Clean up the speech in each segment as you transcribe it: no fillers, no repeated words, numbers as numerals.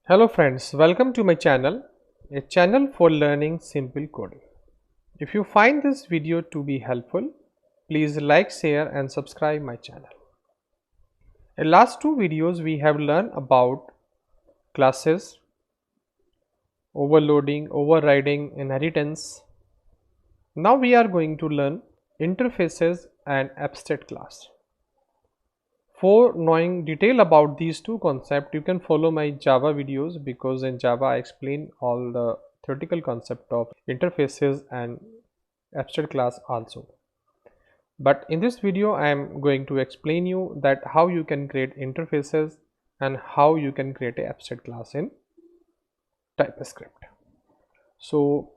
Hello friends, welcome to my channel, a channel for learning simple coding. If you find this video to be helpful, please like, share and subscribe my channel. In last two videos we have learned about classes, overloading, overriding, inheritance. Now we are going to learn interfaces and abstract class. For knowing detail about these two concepts, you can follow my Java videos because in Java I explain all the theoretical concept of interfaces and abstract class also. But in this video I am going to explain you that how you can create interfaces and how you can create an abstract class in Typescript. So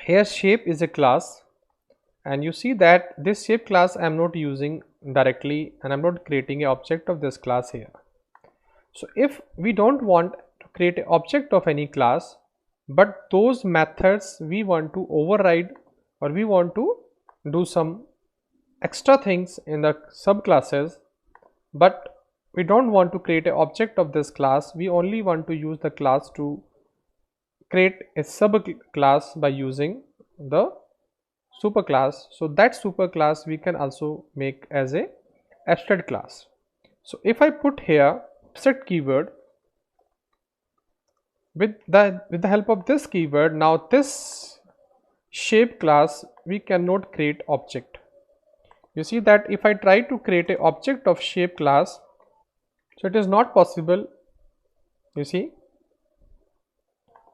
here shape is a class, and you see that this shape class I am not using directly and I am not creating an object of this class here. So if we don't want to create an object of any class, but those methods we want to override or we want to do some extra things in the subclasses, but we don't want to create an object of this class, we only want to use the class to create a subclass by using the superclass. So that superclass we can also make as a abstract class. So if I put here abstract keyword, with the help of this keyword, now this shape class we cannot create object. You see that if I try to create an object of shape class, so it is not possible, you see,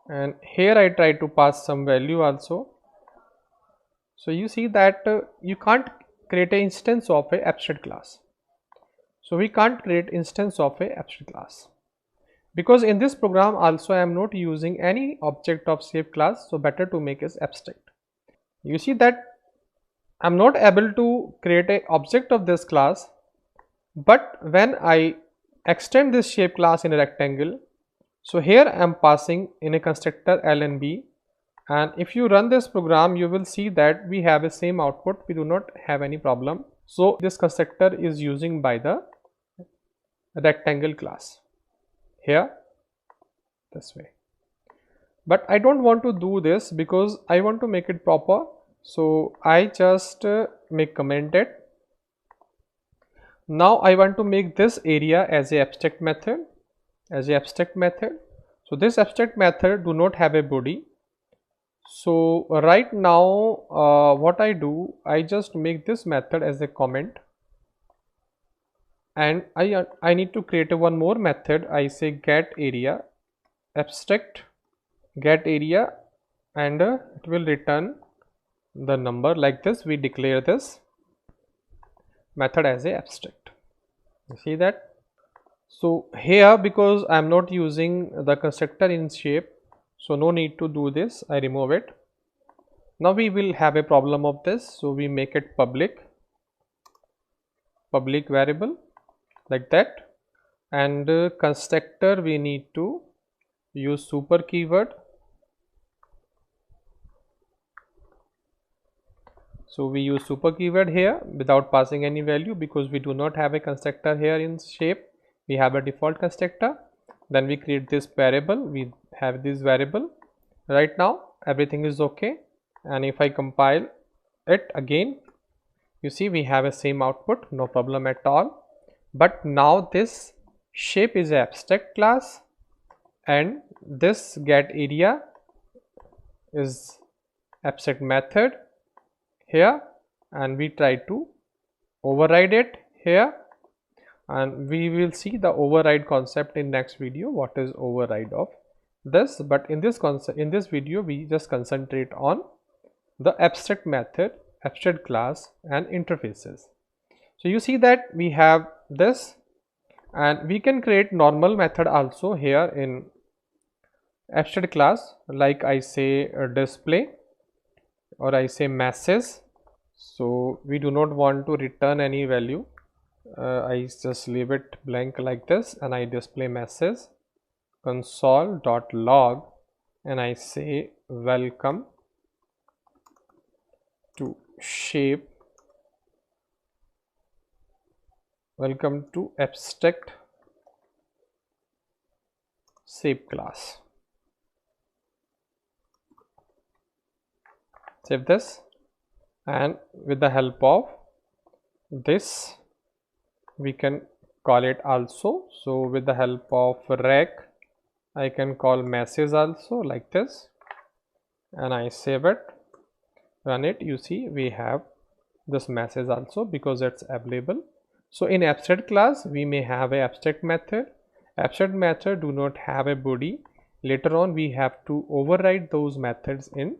and here I try to pass some value also. So you see that you can't create an instance of a abstract class. So we can't create instance of a abstract class because in this program also I am not using any object of shape class, so better to make is abstract. You see that I am not able to create an object of this class, but when I extend this shape class in a rectangle, so here I am passing in a constructor L and B, and if you run this program you will see that we have the same output, we do not have any problem. So this constructor is using by the rectangle class here this way, but I don't want to do this because I want to make it proper. So I just make commented. Now I want to make this area as a abstract method, so this abstract method do not have a body. So right now what I do, I just make this method as a comment, and I need to create a one more method. I say get area abstract get area, and it will return the number like this. We declare this method as a abstract. You see that? So here because I am not using the constructor in shape, so no need to do this, I remove it. Now we will have a problem of this, so we make it public variable like that, and constructor we need to use super keyword. So we use super keyword here without passing any value because we do not have a constructor here in shape, we have a default constructor. Then we create this variable, we have this variable. Right now everything is okay, and if I compile it again, you see we have a same output, no problem at all. But now this shape is an abstract class and this get area is abstract method here, and we try to override it here, and we will see the override concept in next video, what is override of this. But in this concept, in this video we just concentrate on the abstract method, abstract class and interfaces. So you see that we have this, and we can create normal method also here in abstract class, like I say display or I say message. So we do not want to return any value, I just leave it blank like this, and I display message console.log, and I say welcome to shape, welcome to abstract save class. Save this, and with the help of this we can call it also. So with the help of rec I can call message also like this, and I save it, run it. You see we have this message also because it's available. So in abstract class we may have a abstract method. Abstract method do not have a body. Later on we have to override those methods in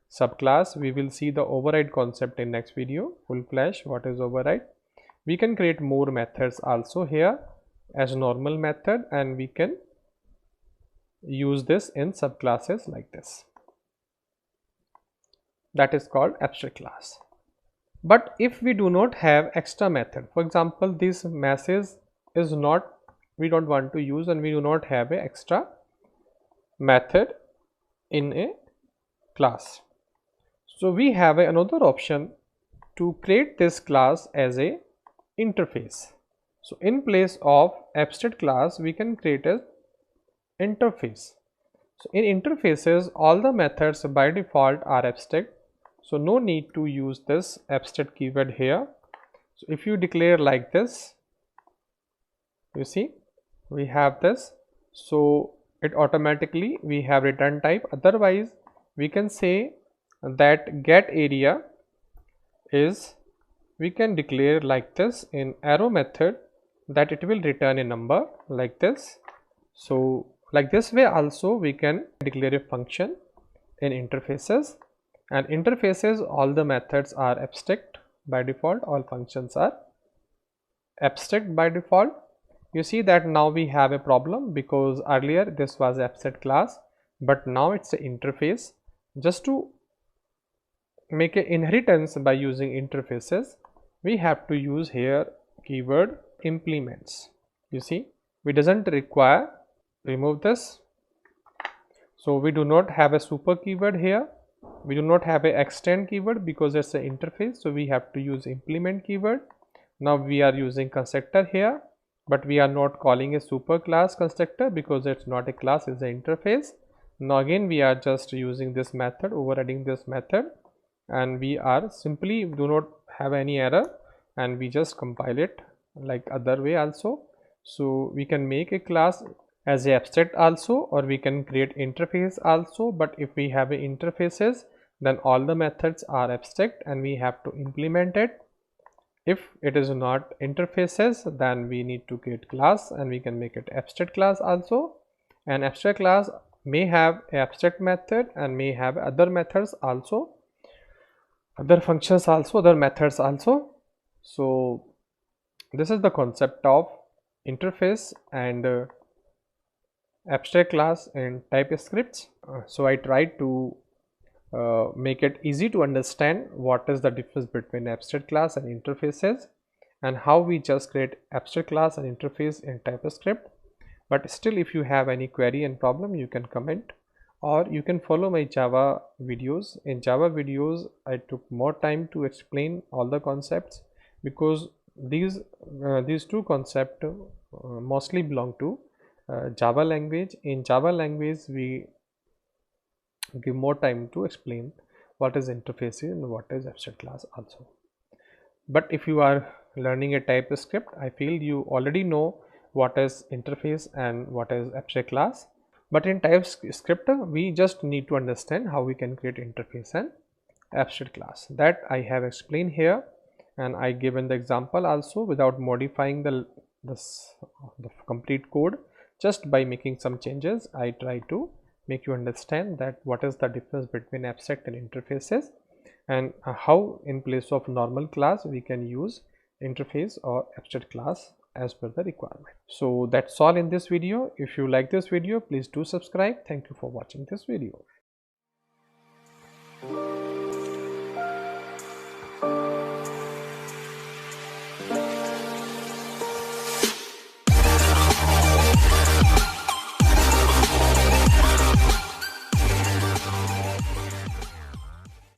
subclass. We will see the override concept in next video, full flash what is override. We can create more methods also here as normal method, and we can use this in subclasses like this. That is called abstract class. But if we do not have extra method, for example this message is not, we don't want to use, and we do not have a extra method in a class, so we have another option to create this class as a interface. So in place of abstract class we can create a interface. So in interfaces all the methods by default are abstract, so no need to use this abstract keyword here. So if you declare like this, you see we have this, so it automatically we have return type. Otherwise we can say that get area is, we can declare like this in arrow method that it will return a number like this. So like this way also we can declare a function in interfaces, and interfaces all the methods are abstract by default, all functions are abstract by default. You see that now we have a problem because earlier this was abstract class, but now it's an interface. Just to make an inheritance by using interfaces we have to use here keyword implements. You see we doesn't require, remove this. So we do not have a super keyword here, we do not have a extend keyword because it's an interface, so we have to use implement keyword. Now we are using constructor here, but we are not calling a super class constructor because it's not a class, it's an interface. Now again we are just using this method, overriding this method, and we are simply do not have any error, and we just compile it like other way also. So we can make a class as a abstract also, or we can create interface also, but if we have a interfaces then all the methods are abstract and we have to implement it. If it is not interfaces then we need to create class, and we can make it abstract class also. And abstract class may have a abstract method and may have other methods also, other functions also, other methods also. So this is the concept of interface and abstract class in Typescript. So I tried to make it easy to understand what is the difference between abstract class and interfaces, and how we just create abstract class and interface in Typescript. But still if you have any query and problem you can comment, or you can follow my Java videos. In Java videos I took more time to explain all the concepts because these two concepts mostly belong to Java language. In Java language we give more time to explain what is interface and what is abstract class also. But if you are learning a Typescript, I feel you already know what is interface and what is abstract class. But in Typescript we just need to understand how we can create interface and abstract class. That I have explained here, and I given the example also without modifying the complete code. Just by making some changes I try to make you understand that what is the difference between abstract and interfaces, and how in place of normal class we can use interface or abstract class as per the requirement. So that's all in this video. If you like this video please do subscribe. Thank you for watching this video.